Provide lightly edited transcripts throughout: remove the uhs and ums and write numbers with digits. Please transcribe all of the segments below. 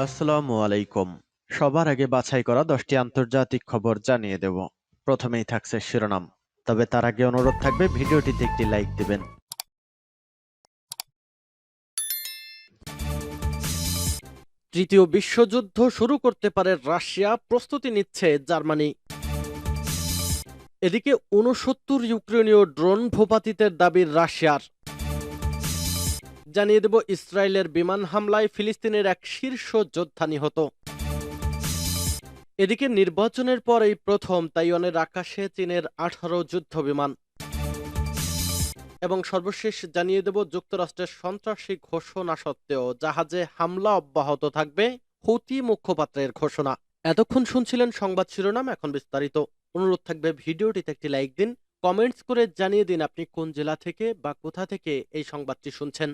আসসালামু আলাইকুম। সবার আগে বাছাই করা 10টি আন্তর্জাতিক খবর জানিয়ে দেব। প্রথমেই থাকছে শিরোনাম। তবে তার আগে অনুরোধ থাকবে ভিডিওটিতে একটি লাইক দিবেন। তৃতীয় বিশ্বযুদ্ধ শুরু করতে পারে রাশিয়া, প্রস্তুতি নিচ্ছে জার্মানি। এদিকে ৬৯ ইউক্রেনীয় ড্রোন ভূপাতিতের দাবি রাশিয়ার। জানিয়ে দেব ইসরায়েলের বিমান হামলায় ফিলিস্তিনের এক শীর্ষ যোদ্ধা নিহত। এদিকে নির্বাচনের পর এই প্রথম তাইওয়ানের আকাশে চীনের 18 যুদ্ধ বিমান। এবং সর্বশেষ জানিয়ে দেব যুক্তরাষ্ট্রের সন্ত্রাসী ঘোষণা সত্ত্বেও জাহাজে হামলা অব্যাহত থাকবে, হুতি মুখপাত্রের ঘোষণা। এতক্ষণ শুনছিলেন সংবাদ শিরোনাম, এখন বিস্তারিত। অনুরোধ থাকবে ভিডিওটিতে একটি লাইক দিন, কমেন্টস করে জানিয়ে দিন আপনি কোন জেলা থেকে বা কোথা থেকে এই সংবাদটি শুনছেন।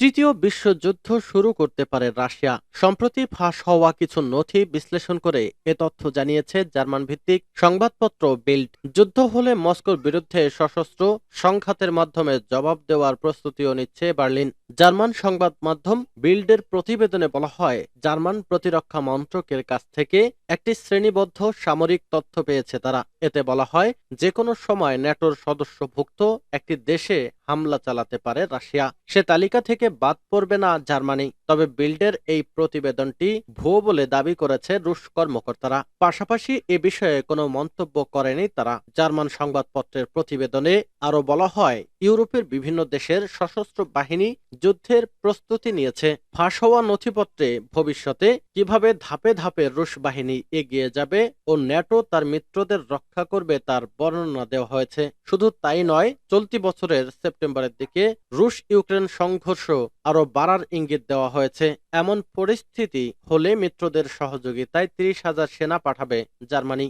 তৃতীয় বিশ্বযুদ্ধ শুরু করতে পারে রাশিয়া। সম্প্রতি ফাঁস হওয়া কিছু নথি বিশ্লেষণ করে এ তথ্য জানিয়েছে জার্মান ভিত্তিক সংবাদপত্র বিল্ড। যুদ্ধ হলে মস্কোর বিরুদ্ধে সশস্ত্র সংঘাতের মাধ্যমে জবাব দেওয়ার প্রস্তুতিও নিচ্ছে বার্লিন। জার্মান সংবাদ মাধ্যম বিল্ডের প্রতিবেদনে বলা হয়, জার্মান প্রতিরক্ষা মন্ত্রকের কাছ থেকে একটি শ্রেণীবদ্ধ সামরিক তথ্য পেয়েছে তারা। এতে বলা হয়, যে কোনো সময় ন্যাটোর সদস্যভুক্ত একটি দেশে হামলা চালাতে পারে রাশিয়া। সে তালিকা থেকে বাদ পড়বে না জার্মানি। তবে বিল্ডের এই প্রতিবেদনটি ভুয়ো বলে দাবি করেছে রুশ কর্মকর্তারা। পাশাপাশি এ বিষয়ে কোনো মন্তব্য করেনি তারা। জার্মান সংবাদপত্রের প্রতিবেদনে আরো বলা হয়, ইউরোপের বিভিন্ন দেশের সশস্ত্র বাহিনী যুদ্ধের প্রস্তুতি নিয়েছে। ফাঁস হওয়া নথিপত্রে ভবিষ্যতে কিভাবে ধাপে ধাপে রুশ বাহিনী এগিয়ে যাবে ও ন্যাটো তার মিত্রদের রক্ষা করবে তার বর্ণনা দেওয়া হয়েছে। শুধু তাই নয়, চলতি বছরের সেপ্টেম্বরের দিকে রুশ ইউক্রেন সংঘর্ষ আরো বাড়ার ইঙ্গিত দেওয়া হয়েছে। এমন পরিস্থিতি হলে মিত্রদের সহযোগিতায় ৩০,০০০ সেনা পাঠাবে জার্মানি।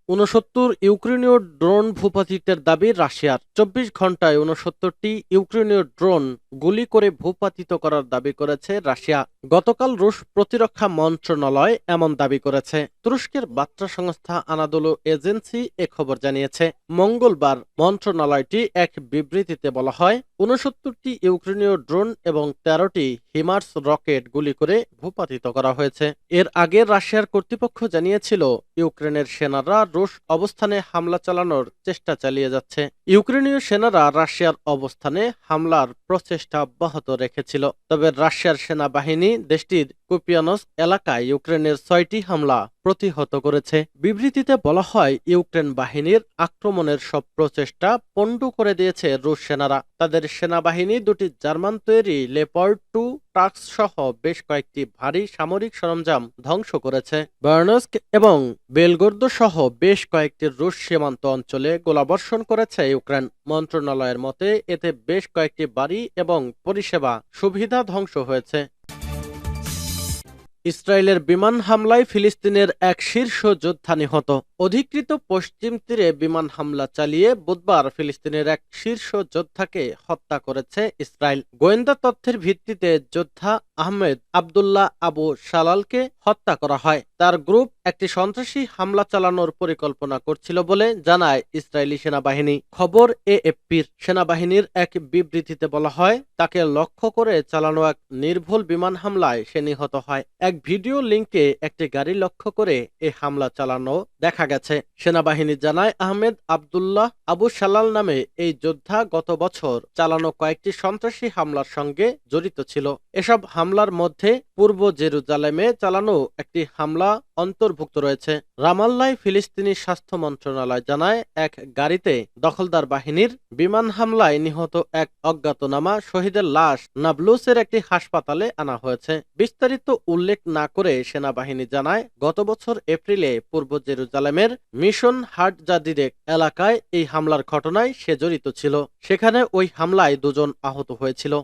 ৬৯ ইউক্রেনীয় ড্রোন ভূপাতিতের দাবি রাশিয়ার। ২৪ ঘন্টায় ৬৯টি ইউক্রেনীয় ড্রোন গুলি করে ভূপাতিত করার দাবি করেছে রাশিয়া। গতকাল রুশ প্রতিরক্ষা মন্ত্রণালয় এমন দাবি করেছে। তুরস্কের বার্তা সংস্থা আনাদোলু এজেন্সি এ খবর জানিয়েছে। মঙ্গলবার মন্ত্রণালয়টি এক বিবৃতিতে বলা হয়, ৬৯টি ইউক্রেনীয় ড্রোন এবং ১৩টি হিমার্স রকেট গুলি করে ভূপাতিত করা হয়েছে। এর আগে রাশিয়ার কর্তৃপক্ষ জানিয়েছিল, ইউক্রেনের সেনারা রুশ অবস্থানে হামলা চালানোর চেষ্টা চালিয়ে যাচ্ছে। ইউক্রেনীয় সেনারা রাশিয়ার অবস্থানে হামলার প্রচেষ্টা অব্যাহত রেখেছিল। তবে রাশিয়ার সেনাবাহিনী দেশটির কুপিয়ানস্ক এলাকায় ইউক্রেনের ৬টি হামলা প্রতিহত করেছে। বিবৃতিতে বলা হয়, ইউক্রেন বাহিনীর আক্রমণের সব প্রচেষ্টা পণ্ড করে দিয়েছে রুশ সেনারা। তাদের সেনাবাহিনী দুটি জার্মান তৈরি লেপার্ড 2 ট্রাক্স সহ বেশ কয়েকটি ভারী সামরিক সরঞ্জাম ধ্বংস করেছে। বার্নস্ক এবং বেলগোর্দ সহ বেশ কয়েকটি রুশ সীমান্ত অঞ্চলে গোলাবর্ষণ করেছে ইউক্রেন। মন্ত্রণালয়ের মতে এতে বেশ কয়েকটি বাড়ি এবং পরিষেবা সুবিধা ধ্বংস হয়েছে। ইসরায়েলের বিমান হামলায় ফিলিস্তিনের এক শীর্ষ যোদ্ধা নিহত। অধিকৃত পশ্চিম তীরে বিমান হামলা চালিয়ে বুধবার ফিলিস্তিনের এক শীর্ষ যোদ্ধাকে হত্যা করেছে ইসরায়েল। গোয়েন্দা তথ্যের ভিত্তিতে যোদ্ধা আহমেদ আবদুল্লাহ আবু শালালকে হত্যা করা হয়। তার গ্রুপ একটি সন্ত্রাসী হামলা চালানোর পরিকল্পনা করছিল বলে জানায় ইসরায়েলি সেনাবাহিনী। খবর এএফপির। সেনাবাহিনীর এক বিবৃতিতে বলা হয়, তাকে লক্ষ্য করে চালানো এক নির্ভুল বিমান হামলায় সে নিহত হয়। এক ভিডিও লিঙ্কে একটি গাড়ি লক্ষ্য করে এ হামলা চালানো দেখা গেছে। সেনাবাহিনী জানায়, আহমেদ আবদুল্লাহ আবু শালাল নামে এই যোদ্ধা গত বছর চালানো কয়েকটি সন্ত্রাসী হামলার সঙ্গে জড়িত ছিল। এসব হামলার মধ্যে পূর্ব জেরুজালেমে চালানো একটি হামলা অন্তর্ভুক্ত রয়েছে। রামাল্লায় ফিলিস্তিনি স্বাস্থ্য মন্ত্রণালয় জানায়, এক গাড়িতে দখলদার বাহিনীর বিমান হামলায় নিহত এক অজ্ঞাতনামা শহীদের লাশ নাবলুসের একটি হাসপাতালে আনা হয়েছে। বিস্তারিত উল্লেখ না করে সেনাবাহিনী জানায়, গত বছর এপ্রিলে পূর্ব জেরুজালেমের মিশন হাট জাদিরেক এলাকায় এই হামলার ঘটনায় সে জড়িত ছিল। সেখানে ওই হামলায় 2 জন আহত হয়েছিল।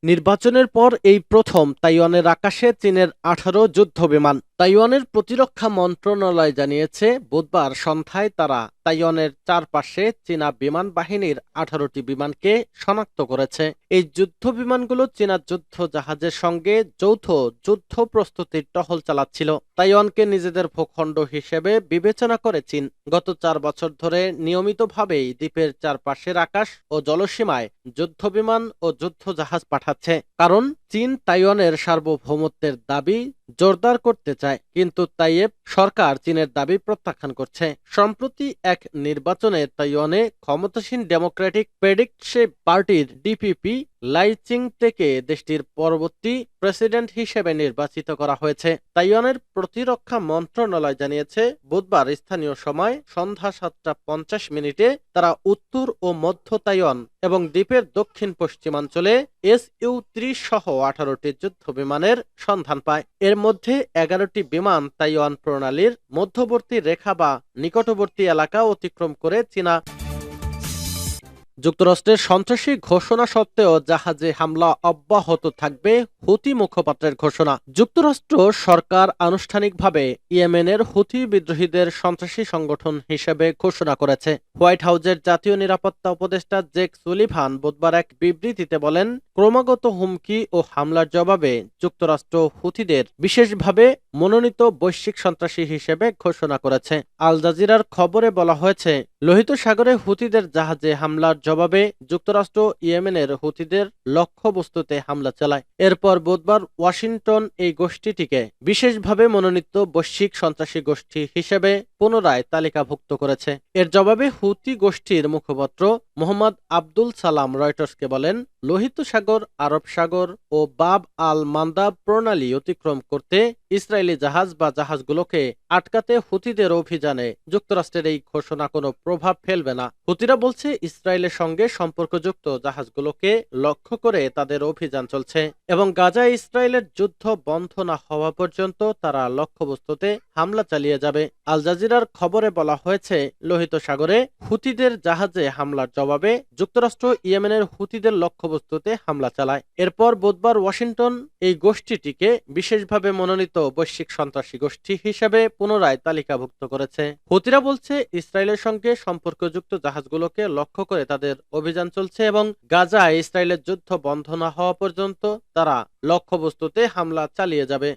নির্বাচনের পর এই প্রথম তাইওয়ানের আকাশে চীনের 18 যুদ্ধ বিমান। তাইওয়ানের প্রতিরক্ষা মন্ত্রণালয় জানিয়েছে, বুধবার সন্ধ্যায় তারা তাইওয়ানের চারপাশে চীনা বিমান বাহিনীর 18টি বিমানকে শনাক্ত করেছে। এই যুদ্ধ বিমানগুলো চীনা যুদ্ধ জাহাজের সঙ্গে যৌথ যুদ্ধ প্রস্তুতির টহল চালাচ্ছিল। তাইওয়ানকে নিজেদের ভূখণ্ড হিসেবে বিবেচনা করে চীন গত 4 বছর ধরে নিয়মিতভাবেই দ্বীপের চারপাশের আকাশ ও জলসীমায় যুদ্ধ বিমান ও যুদ্ধ জাহাজ পাঠাচ্ছে। কারণ চীন তাইওয়ানের সার্বভৌমত্বের দাবি জোরদার করতে চায়, কিন্তু তাইয়েব সরকার চীনের দাবি প্রত্যাখ্যান করছে। সম্প্রতি এক নির্বাচনে তাইওয়ানে ক্ষমতাসীন ডেমোক্রেটিক প্রেডিকশে পার্টির ডিপিপি লাইচিং থেকে দেশটির পরবর্তী প্রেসিডেন্ট হিসেবে নির্বাচিত করা হয়েছে। তাইওয়ানের প্রতিরক্ষা মন্ত্রণালয় জানিয়েছে বুধবার স্থানীয় সময় সন্ধ্যা 7:50 তারা উত্তর ও মধ্য তাইওয়ান এবং দ্বীপের দক্ষিণ পশ্চিমাঞ্চলে SU-30 সহ 18টি যুদ্ধ বিমানের সন্ধান পায়। এর মধ্যে 11টি বিমান তাইওয়ান প্রণালীর মধ্যবর্তী রেখা বা নিকটবর্তী এলাকা অতিক্রম করে চীনা। যুক্তরাষ্ট্রের সন্ত্রাসী ঘোষণা সত্ত্বেও জাহাজে হামলা অব্যাহত থাকবে, হুতি মুখপাত্রের ঘোষণা। যুক্তরাষ্ট্র সরকার আনুষ্ঠানিকভাবে ইয়েমেনের হুতি বিদ্রোহীদের সন্ত্রাসী সংগঠন হিসেবে ঘোষণা করেছে। হোয়াইট হাউসের জাতীয় নিরাপত্তা উপদেষ্টা জেক সুলিভান বুধবার এক বিবৃতিতে বলেন, ক্রমাগত হুমকি ও হামলার জবাবে যুক্তরাষ্ট্র হুতিদের বিশেষভাবে মনোনীত বৈশ্বিক সন্ত্রাসী হিসেবে ঘোষণা করেছে। আল জাজিরার খবরে বলা হয়েছে, লোহিত সাগরে হুতিদের জাহাজে হামলার জবাবে যুক্তরাষ্ট্র ইয়েমেনের হুতিদের লক্ষ্যবস্তুতে হামলা চালায়। এরপর বুধবার ওয়াশিংটন এই গোষ্ঠীটিকে বিশেষভাবে মনোনীত বৈশ্বিক সন্ত্রাসী গোষ্ঠী হিসেবে পুনরায় তালিকাভুক্ত করেছে। এর জবাবে হুতি গোষ্ঠীর মুখপাত্র মোহাম্মদ আব্দুল সালাম রয়টার্সকে বলেন, লোহিত সাগর, আরব সাগর ও বাব আল মান্দাব প্রণালী অতিক্রম করতে ইসরায়েলি জাহাজ বা জাহাজগুলোকে আটকাতে হুতিদের অভিযানে যুক্তরাষ্ট্রের এই ঘোষণা কোনো প্রভাব ফেলবে না। হুতিরা বলছে, ইসরায়েলের সঙ্গে সম্পর্কযুক্ত জাহাজগুলোকে লক্ষ্য করে তাদের অভিযান চলছে এবং গাজায় ইসরায়েলের যুদ্ধ বন্ধ না হওয়া পর্যন্ত তারা লক্ষ্যবস্তুতে হামলা চালিয়ে যাবে। আল জাজিরার খবরে বলা হয়েছে, লোহিত সাগরে হুতিদের জাহাজে হামলার জবাবে যুক্তরাষ্ট্র ইয়েমেনের হুতিদের লক্ষ্যবস্তুতে হামলা চালায়। এরপর বুধবার ওয়াশিংটন এই গোষ্ঠীটিকে বিশেষভাবে মনোনীত বৈশ্বিক সন্ত্রাসী গোষ্ঠী হিসেবে পুনরায় তালিকাভুক্ত করেছে। হুতিরা বলছে, ইসরায়েলের সঙ্গে সম্পর্কযুক্ত জাহাজগুলোকে লক্ষ্য করে তাদের অভিযান চলছে এবং গাজায় ইসরায়েলের যুদ্ধ বন্ধ না হওয়া পর্যন্ত তারা লক্ষ্যবস্তুতে হামলা চালিয়ে যাবে।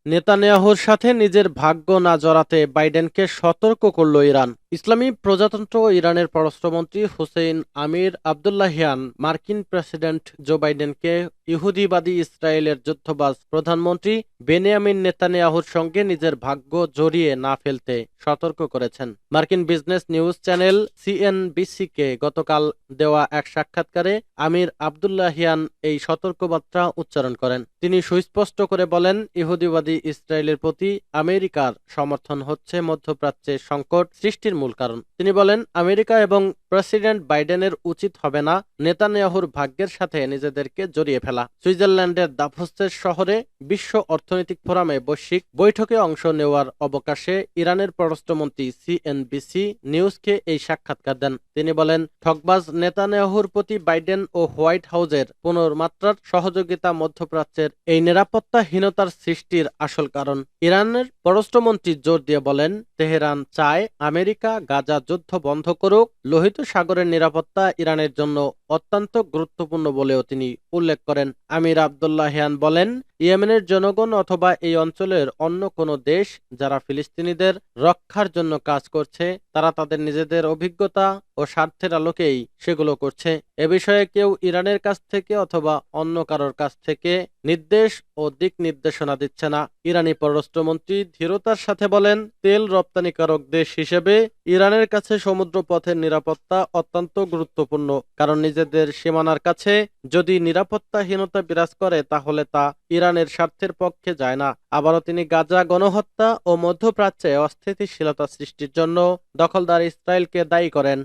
নেতানিয়াহুর সাথে নিজের ভাগ্য না জড়াতে বাইডেনকে সতর্ক করল ইরান। ইসলামী প্রজাতন্ত্র ইরানের পররাষ্ট্রমন্ত্রী হুসেইন আমির আবদুল্লাহিয়ান মার্কিন প্রেসিডেন্ট জো বাইডেনকে ইহুদিবাদী ইসরায়েলের যুদ্ধবাজ প্রধানমন্ত্রী বেনিয়ামিন নেতানিয়াহুর সঙ্গে নিজের ভাগ্য জড়িয়ে না ফেলতে সতর্ক করেছেন। মার্কিন বিজনেস নিউজ চ্যানেল CNBC-কে গতকাল দেওয়া এক সাক্ষাৎকারে আমির আবদুল্লাহিয়ান এই সতর্কবার্তা উচ্চারণ করেন। তিনি সুস্পষ্ট করে বলেন, ইহুদিবাদী ইসরায়েলের প্রতি আমেরিকার সমর্থন হচ্ছে মধ্যপ্রাচ্যে সংকট সৃষ্টির মূল কারণ। তিনি বলেন, আমেরিকা এবং প্রেসিডেন্ট বাইডেনের উচিত হবে না নেতানিয়াহুর ভাগ্যের সাথে নিজেদেরকে জড়িয়ে ফেলা। সুইজারল্যান্ডের দাভোস শহরে বিশ্ব অর্থনৈতিক ফোরামে বৈশ্বিক বৈঠকে অংশ নেওয়ার অবকাশে ইরানের পররাষ্ট্রমন্ত্রী CNBC নিউজকে এই সাক্ষাৎকার দেন। তিনি বলেন, ঠকবাজ নেতানিয়াহুর প্রতি বাইডেন ও হোয়াইট হাউসের পুনর্মাত্রার সহযোগিতা মধ্যপ্রাচ্যের এই নিরাপত্তাহীনতার সৃষ্টির আসল কারণ। ইরানের পররাষ্ট্রমন্ত্রী জোর দিয়ে বলেন, তেহরান চায় আমেরিকা গাজা যুদ্ধ বন্ধ করুক। লোহিত সাগরের নিরাপত্তা ইরানের জন্য অত্যন্ত গুরুত্বপূর্ণ বলেও তিনি উল্লেখ করেন। আমির আবদুল্লাহিয়ান বলেন, ইয়েমেনের জনগণ অথবা এই অঞ্চলের অন্য কোনো দেশ যারা ফিলিস্তিনিদের রক্ষার জন্য কাজ করছে, তারা তাদের নিজেদের অভিজ্ঞতা ও স্বার্থের আলোকেই সেগুলো করছে। এ বিষয়ে কেউ ইরানের কাছ থেকে অথবা অন্য কারোর কাছ থেকে নির্দেশ ও দিক নির্দেশনা দিচ্ছে না। ইরানি পররাষ্ট্রমন্ত্রী দৃঢ়তার সাথে বলেন, তেল রপ্তানিকারক দেশ হিসেবে ইরানের কাছে সমুদ্র পথের নিরাপত্তা অত্যন্ত গুরুত্বপূর্ণ, কারণ নিজেদের সীমানার কাছে যদি নিরাপত্তাহীনতা বিরাজ করে তাহলে তা ইরানের স্বার্থের পক্ষে যায় না। আবারও তিনি গাজা গণহত্যা ও মধ্যপ্রাচ্যে অস্থিতিশীলতা সৃষ্টির জন্য দখলদার ইসরায়েলকে দায়ী করেন।